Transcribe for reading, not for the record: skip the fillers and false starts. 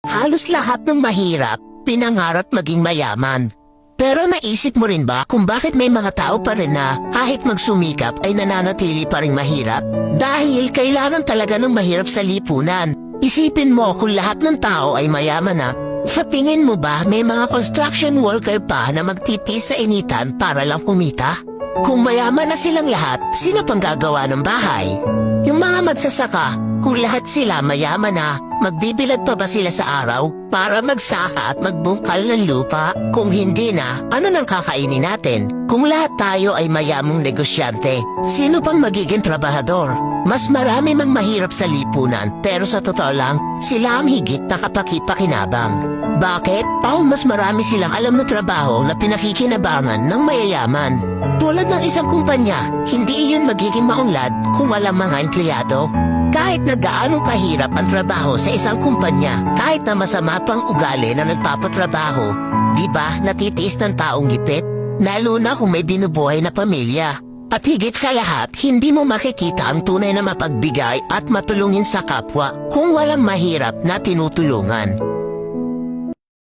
Halos lahat ng mahirap, pinangarap maging mayaman. Pero naisip mo rin ba kung bakit may mga tao pa rin na kahit magsumikap ay nananatili pa rin mahirap? Dahil kailangan talaga ng mahirap sa lipunan. Isipin mo kung lahat ng tao ay mayaman na, sa tingin mo ba may mga construction worker pa na magtitis sa initan para lang kumita? Kung mayaman na silang lahat, sino pang gagawa ng bahay? Yung mga magsasaka, kung lahat sila mayaman na, magbibilad pa ba sila sa araw para magsaka at magbungkal ng lupa? Kung hindi na, ano nang kakainin natin? Kung lahat tayo ay mayamong negosyante, sino pang magiging trabahador? Mas marami mang mahirap sa lipunan, pero sa totoo lang, sila ang higit na kapakipakinabang. Bakit? Dahil mas marami silang alam na trabaho na pinakikinabangan ng mayayaman. Tulad ng isang kumpanya, hindi iyon magiging maunlad kung walang mga empleyado. Kahit na gaano kahirap ang trabaho sa isang kumpanya, kahit na masama pang ugali na nagpapatrabaho, di ba natitiis ng taong gipit? Lalo na kung may binubuhay na pamilya. At higit sa lahat, hindi mo makikita ang tunay na mapagbigay at matulungin sa kapwa kung walang mahirap na tinutulungan.